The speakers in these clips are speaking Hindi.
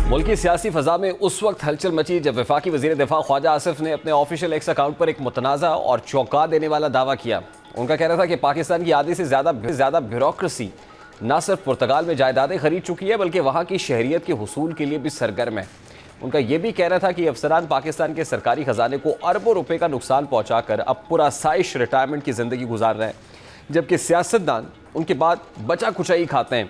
मुल्की सियासी फजा में उस वक्त हलचल मची जब वफाकी वज़ीर दिफा ख्वाजा आसिफ ने अपने ऑफिशियल एक्स अकाउंट पर एक मुतनाज़ा और चौंका देने वाला दावा किया। उनका कहना था कि पाकिस्तान की आधी से ज़्यादा ब्यूरोक्रेसी न सिर्फ पुर्तगाल में जायदादें खरीद चुकी है बल्कि वहाँ की शहरियत के हुसूल के लिए भी सरगर्म है। उनका यह भी कहना था कि अफसरान पाकिस्तान के सरकारी खजाने को अरबों रुपए का नुकसान पहुँचाकर अब पूरा साइश रिटायरमेंट की ज़िंदगी गुजार रहे हैं, जबकि सियासतदान उनके बाद बचा कुचाई खाते हैं।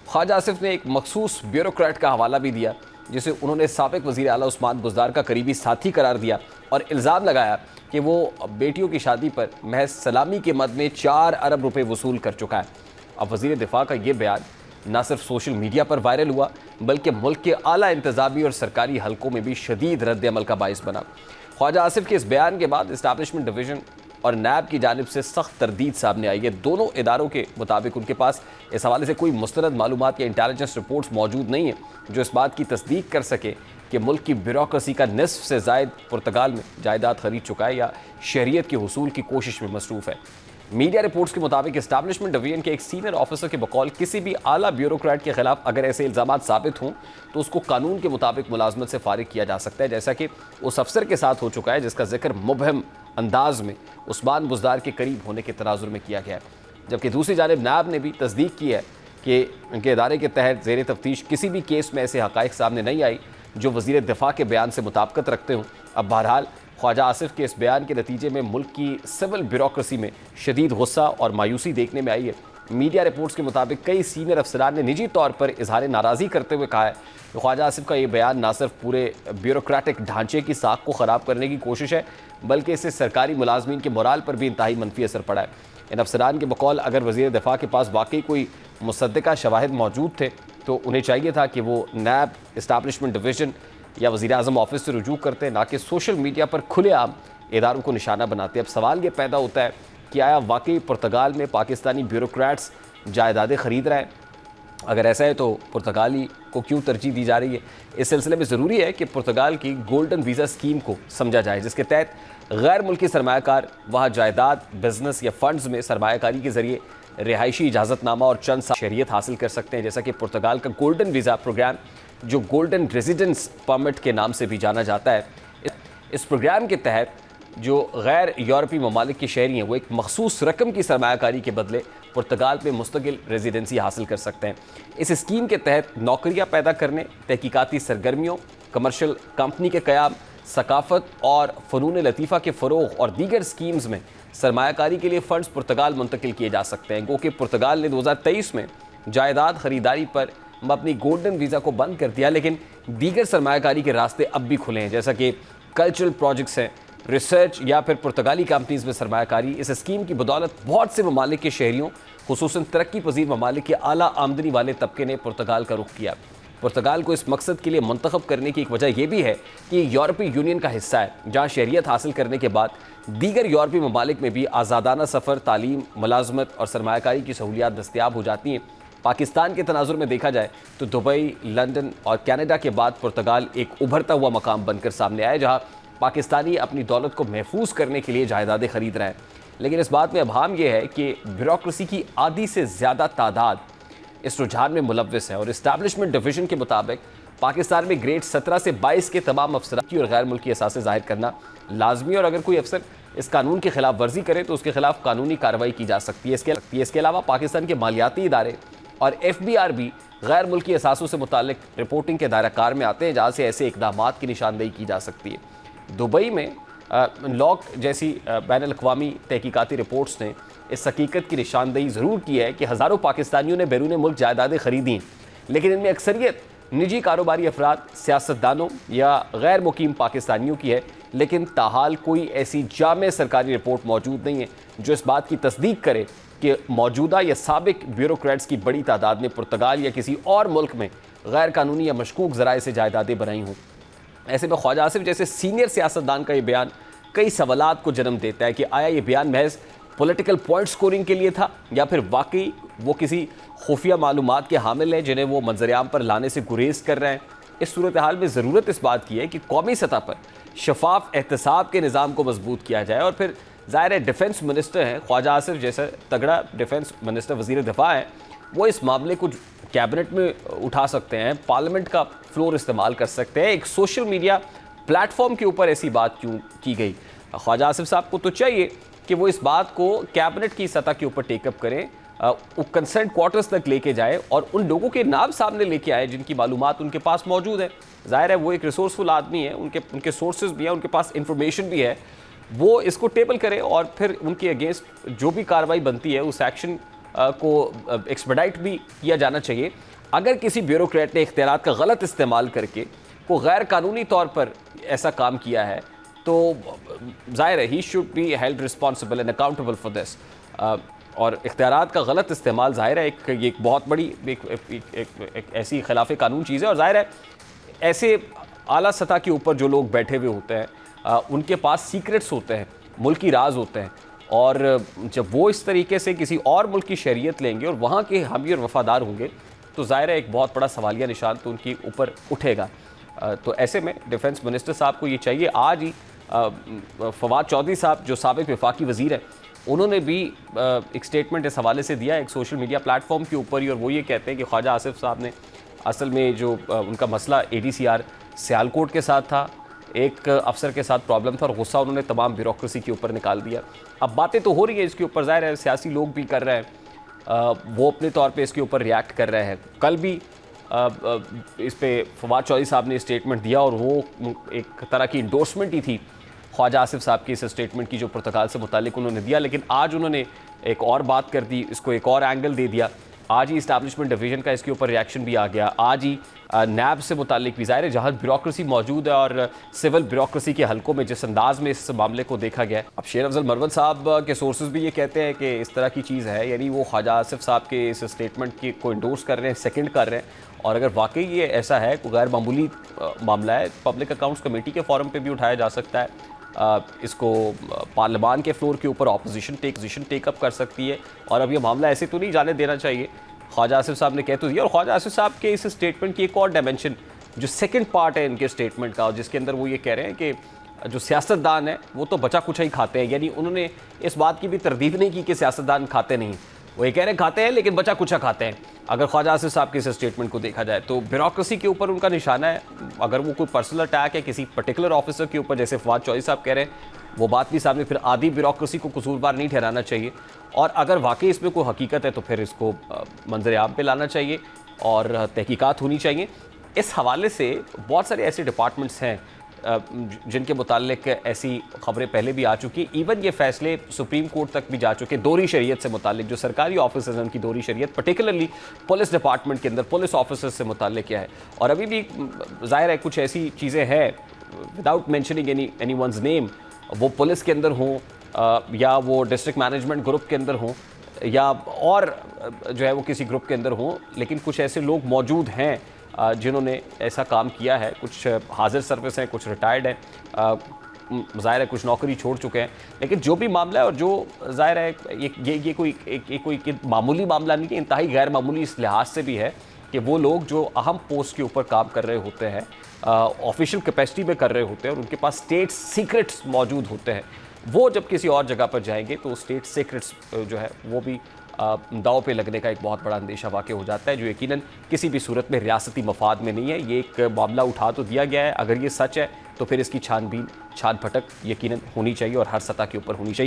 ख्वाजा आसिफ ने एक मखसूस ब्यूरोक्रेट का हवाला भी दिया जिसे उन्होंने साबिक वज़ीर आला उस्मान बुज़दार का करीबी साथी करार दिया और इल्ज़ाम लगाया कि वो बेटियों की शादी पर महज सलामी के मद में 4 अरब रुपए वसूल कर चुका है। अब वज़ीर दिफा का ये बयान न सिर्फ सोशल मीडिया पर वायरल हुआ बल्कि मुल्क के आला इंतज़ामी और सरकारी हलकों में भी शदीद रद्द अमल का बाइस बना। ख्वाजा आसिफ के इस बयान के बाद इस्टेब्लिशमेंट डिवीज़न और नैब की जानिब से सख्त तरदीद सामने आई है। दोनों इदारों के मुताबिक उनके पास इस हवाले से कोई मुस्तनद मालूमात या इंटेलिजेंस रिपोर्ट्स मौजूद नहीं है जो इस बात की तस्दीक कर सके कि मुल्क की ब्यूरोक्रेसी का निस्फ से ज़ायद पुर्तगाल में जायदाद खरीद चुका है या शहरियत के हुसूल की कोशिश में मसरूफ़ है। मीडिया रिपोर्ट्स के मुताबिक इस्टेब्लिशमेंट डिवीजन के एक सीनियर ऑफिसर के बकौल किसी भी आला ब्यूरोक्रेट के खिलाफ अगर ऐसे इल्ज़ामात साबित हों तो उसको कानून के मुताबिक मुलाजमत से फारिग किया जा सकता है, जैसा कि उस अफसर के साथ हो चुका है जिसका जिक्र मुबहम अंदाज में उस्मान बुज़दार के करीब होने के तनाजुर में किया गया है। जबकि दूसरी जानिब नैब ने भी तस्दीक की है कि उनके इदारे के तहत ज़ेर तफ्तीश किसी भी केस में ऐसे हक़ाइक़ सामने नहीं आई जो वज़ीर दिफा के बयान से मुताबिकत रखते हों। अब बहरहाल ख्वाजा आसिफ के इस बयान के नतीजे में मुल्क की सिविल ब्यूरोक्रेसी में शदीद गुस्सा और मायूसी देखने में आई है। मीडिया रिपोर्ट्स के मुताबिक कई सीनियर अफसरान ने निजी तौर पर इजहार नाराज़ी करते हुए कहा है कि ख्वाजा आसिफ का ये बयान न सिर्फ पूरे ब्यूरोक्रेटिक ढांचे की साख को ख़राब करने की कोशिश है बल्कि इससे सरकारी मुलाजमीन के मोराल पर भी इंतहाई मनफी असर पड़ा है। इन अफसरान के बकौल अगर वज़ीर दिफा के पास वाकई कोई मुसद्दिका शवाहिद मौजूद थे तो उन्हें चाहिए था कि वो नैब, इस्टेब्लिशमेंट डिवीज़न या वज़ीर आज़म ऑफिस से रुजू करते, ना कि सोशल मीडिया पर खुलेआम इदारों को निशाना बनाते। अब सवाल ये पैदा होता है कि आया वाकई पुर्तगाल में पाकिस्तानी ब्यूरोक्रेट्स जायदादें ख़रीद रहे हैं? अगर ऐसा है तो पुर्तगाली को क्यों तरजीह दी जा रही है? इस सिलसिले में ज़रूरी है कि पुर्तगाल की गोल्डन वीज़ा स्कीम को समझा जाए जिसके तहत गैर मुल्की सरमायाकार वहाँ जायदाद, बिजनेस या फंड्स में सरमायाकारी के ज़रिए रिहायशी इजाज़तनामा और चंद शहरियत हासिल कर सकते हैं, जैसा कि पुर्तगाल का गोल्डन वीज़ा प्रोग्राम जो गोल्डन रेजिडेंस परमिट के नाम से भी जाना जाता है। इस प्रोग्राम के तहत जो गैर यूरोपीय ममालिक के शहरी हैं वो एक मखसूस रकम की सरमायाकारी के बदले पुर्तगाल में मुस्तकिल रेजिडेंसी हासिल कर सकते हैं। इस स्कीम के तहत नौकरियां पैदा करने, तहकीकाती सरगर्मियों, कमर्शियल कंपनी के क़याम, सकाफ़त और फ़नून लतीफ़ा के फ़रोग़ और दीगर स्कीम्स में सरमायाकारी के लिए फ़ंड्स पुर्तगाल मुंतकिल किए जा सकते हैं। गो कि पुर्तगाल ने 2023 में जायदाद ख़रीदारी पर अपनी गोल्डन वीज़ा को बंद कर दिया, लेकिन दीगर सरमायाकारी के रास्ते अब भी खुले हैं, जैसा कि कल्चरल प्रोजेक्ट्स हैं, रिसर्च या फिर पुर्तगाली कंपनीज़ में सरमायाकारी। इस स्कीम की बदौलत बहुत से ममालिक के शहरियों, खुसूसन तरक्की पजीर ममालिक के आला आमदनी वाले तबके ने पुर्तगाल का रुख किया। पुर्तगाल को इस मकसद के लिए मंतखब करने की एक वजह यह भी है कि यूरोपीय यूनियन का हिस्सा है, जहाँ शहरियत हासिल करने के बाद दीगर यूरोपीय ममालिक में भी आज़ादाना सफ़र, तालीम, मुलाजमत और सरमायाकारी की सहूलियात दस्तियाब हो जाती हैं। पाकिस्तान के तनाजुर में देखा जाए तो दुबई, लंदन और कनाडा के बाद पुर्तगाल एक उभरता हुआ मकाम बनकर सामने आया जहाँ पाकिस्तानी अपनी दौलत को महफूज करने के लिए जायदादें खरीद रहे हैं। लेकिन इस बात में अभाम यह है कि ब्यूरोक्रेसी की आधी से ज़्यादा तादाद इस रुझान में मुलव्वस है और इस्टेब्लिशमेंट डिवीज़न के मुताबिक पाकिस्तान में ग्रेड 17 से 22 के तमाम अफसरान और गैर मुल्की असासे ज़ाहिर करना लाजमी, और अगर कोई अफसर इस कानून की खिलाफ वर्जी करे तो उसके खिलाफ कानूनी कार्रवाई की जा सकती है। इसके अलावा पाकिस्तान के मालियाती इदारे और FBR भी गैर मुल्की असासों से मुतालिक रिपोर्टिंग के दायरा कार में आते हैं जहाँ से ऐसे इक़दामात की निशानदेही की जा सकती है। दुबई में लॉक जैसी बैनुल-अक़वामी तहकीकाती रिपोर्ट्स ने इस हकीकत की निशानदेही ज़रूर की है कि हज़ारों पाकिस्तानियों ने बैरून मुल्क जायदादें खरीदी, लेकिन इनमें अक्सरियत निजी कारोबारी अफराद, सियासतदानों या गैर मुकीम पाकिस्तानियों की है। लेकिन ताहाल कोई ऐसी जामे सरकारी रिपोर्ट मौजूद नहीं है जो इस बात की तस्दीक करे कि मौजूदा या साबिक ब्यूरोक्रेट्स की बड़ी तादाद ने पुर्तगाल या किसी और मुल्क में गैर कानूनी या मशकूक ज़राए से जायदादें बनाई हों। ऐसे में ख्वाजा आसिफ जैसे सीनियर सियासतदान का ये बयान कई सवालात को जन्म देता है कि आया ये बयान महज पॉलिटिकल पॉइंट स्कोरिंग के लिए था या फिर वाकई वो किसी खुफिया मालूमात के हामिल हैं जिन्हें वो मंजरेआम पर लाने से गुरेज कर रहे हैं। इस सूरत हाल में ज़रूरत इस बात की है कि कौमी सतह पर शफाफ एहतसाब के निज़ाम को मजबूत किया जाए और फिर ज़ाहिर है डिफेंस मिनिस्टर हैं ख्वाजा आसिफ जैसे तगड़ा डिफेंस मिनिस्टर वज़ीर दिफा है, वो इस मामले को कैबिनेट में उठा सकते हैं, पार्लियामेंट का फ्लोर इस्तेमाल कर सकते हैं। एक सोशल मीडिया प्लेटफॉर्म के ऊपर ऐसी बात क्यों की गई? ख्वाजा आसिफ साहब को तो चाहिए कि वो इस बात को कैबिनेट की सतह के ऊपर टेकअप करें, वो कंसर्न क्वार्टर्स तक लेके जाए और उन लोगों के नाम सामने लेके आए जिनकी मालूमात उनके पास मौजूद है। जाहिर है वो एक रिसोर्सफुल आदमी है, उनके सोर्सेज भी हैं, उनके पास इंफॉर्मेशन भी है। वो इसको टेबल करें और फिर उनके अगेंस्ट जो भी कार्रवाई बनती है उस एक्शन को एक्सपेडाइट भी किया जाना चाहिए। अगर किसी ब्यूरोक्रेट ने इख्तियारात का गलत इस्तेमाल करके को गैर कानूनी तौर पर ऐसा काम किया है तो ज़ाहिर है he should be held responsible and accountable for this. और इख्तियारात का गलत इस्तेमाल ज़ाहिर है एक बहुत बड़ी एक ऐसी खिलाफ कानून चीज़ है। और ज़ाहिर है ऐसे आला सतह के ऊपर जो लोग बैठे हुए होते हैं उनके पास सीक्रेट्स होते हैं, मुल्की राज होते हैं, और जब वो इस तरीके से किसी और मुल्क की शरीयत लेंगे और वहाँ के हामी और वफादार होंगे तो ज़ाहिर है एक बहुत बड़ा सवालिया निशान तो उनके ऊपर उठेगा। तो ऐसे में डिफेंस मिनिस्टर साहब को ये चाहिए, आज ही फवाद चौधरी साहब जो साबिक वफाकी वज़ीर है उन्होंने भी एक स्टेटमेंट इस हवाले से दिया एक सोशल मीडिया प्लेटफॉर्म के ऊपर ही, और वो ये कहते हैं कि ख्वाजा आसिफ साहब ने असल में जो उनका मसला ADCR सियालकोट के साथ था, एक अफसर के साथ प्रॉब्लम था और गुस्सा उन्होंने तमाम ब्यूरोक्रेसी के ऊपर निकाल दिया। अब बातें तो हो रही है इसके ऊपर, ज़ाहिर है सियासी लोग भी कर रहे हैं, वो अपने तौर पे इसके ऊपर रिएक्ट कर रहे हैं। कल भी इस पे फवाद चौधरी साहब ने स्टेटमेंट दिया और वो एक तरह की इंडोर्समेंट ही थी ख्वाजा आसिफ साहब की इस स्टेटमेंट की जो पुर्तगाल से मुतालिक उन्होंने दिया। लेकिन आज उन्होंने एक और बात कर दी, इसको एक और एंगल दे दिया। आज ही इस्टेब्लिशमेंट डिवीज़न का इसके ऊपर रिएक्शन भी आ गया। आज ही नैब से मुतालिक भी, ज़ाहिर है जहाँ ब्यूरोक्रेसी मौजूद है और सिविल ब्यूरोक्रेसी के हलकों में जिस अंदाज में इस मामले को देखा गया है। अब शेर अफजल मरवत साहब के सोर्सेज भी ये कहते हैं कि इस तरह की चीज़ है, यानी वो ख्वाजा आसिफ साहब के इस स्टेटमेंट की को इंडोर्स कर रहे हैं, सेकंड कर रहे हैं। और अगर वाकई ये ऐसा है, कोई गैर मामूली मामला है, पब्लिक अकाउंट्स कमेटी के फोरम पर भी उठाया जा सकता है। इसको पार्लियामान के फ्लोर के ऊपर ऑपोजिशन टेकअप कर सकती है। और अब ये मामला ऐसे तो नहीं जाने देना चाहिए। ख्वाजा आसिफ साहब ने कह तो दिया, और ख्वाजा आसिफ साहब के इस स्टेटमेंट की एक और डायमेंशन जो सेकंड पार्ट है इनके स्टेटमेंट का, जिसके अंदर वो ये कह रहे हैं कि जो सियासतदान है वो तो बचा कुछ ही खाते हैं। यानी उन्होंने इस बात की भी तरदीद नहीं की कि सियासतदान खाते नहीं, वो ये कह रहे हैं खाते हैं लेकिन बचा कुछ खाते हैं। अगर ख्वाजा आसिफ साहब के इस स्टेटमेंट को देखा जाए तो ब्यूरोक्रेसी के ऊपर उनका निशाना है। अगर वो कोई पर्सनल अटैक है किसी पर्टिकुलर ऑफिसर के ऊपर, जैसे फवाद चौधरी साहब कह रहे हैं, वो बात भी सामने, फिर आधी ब्यूरोक्रेसी को कसूरवार नहीं ठहराना चाहिए। और अगर वाकई इसमें कोई हकीकत है तो फिर इसको मंजर आम पे लाना चाहिए और तहकीकात होनी चाहिए। इस हवाले से बहुत सारे ऐसे डिपार्टमेंट्स हैं जिनके मुतालिक ऐसी खबरें पहले भी आ चुकी। इवन ये फैसले सुप्रीम कोर्ट तक भी जा चुके दोहरी शरीयत से मुतालिक, जो सरकारी ऑफिसर्स हैं उनकी दोहरी शरीयत, पर्टिकुलरली पुलिस डिपार्टमेंट के अंदर पुलिस ऑफिसर्स से मुतालिक क्या है। और अभी भी ज़ाहिर है कुछ ऐसी चीज़ें हैं, without mentioning any one's name, वो पुलिस के अंदर हों या वो डिस्ट्रिक्ट मैनेजमेंट ग्रुप के अंदर हों या और जो है वो किसी ग्रुप के अंदर हों, लेकिन कुछ ऐसे लोग मौजूद हैं जिन्होंने ऐसा काम किया है। कुछ हाजिर सर्विस हैं, कुछ रिटायर्ड हैं, ज़ाहिर है कुछ नौकरी छोड़ चुके हैं। लेकिन जो भी मामला है, और जो ज़ाहिर है ये कोई मामूली मामला नहीं है, इंतहाई गैर मामूली इस लिहाज से भी है कि वो लोग जो अहम पोस्ट के ऊपर काम कर रहे होते हैं, ऑफिशियल कैपेसिटी में कर रहे होते हैं और उनके पास स्टेट सीक्रेट्स मौजूद होते हैं, वो जब किसी और जगह पर जाएंगे तो स्टेट सीक्रेट्स जो है वो भी दाव पे लगने का एक बहुत बड़ा अंदेशा वाक़ई हो जाता है, जो यकीनन किसी भी सूरत में रियासती मफाद में नहीं है। ये एक मामला उठा तो दिया गया है, अगर ये सच है तो फिर इसकी छान भटक यकीनन होनी चाहिए और हर सतह के ऊपर होनी चाहिए।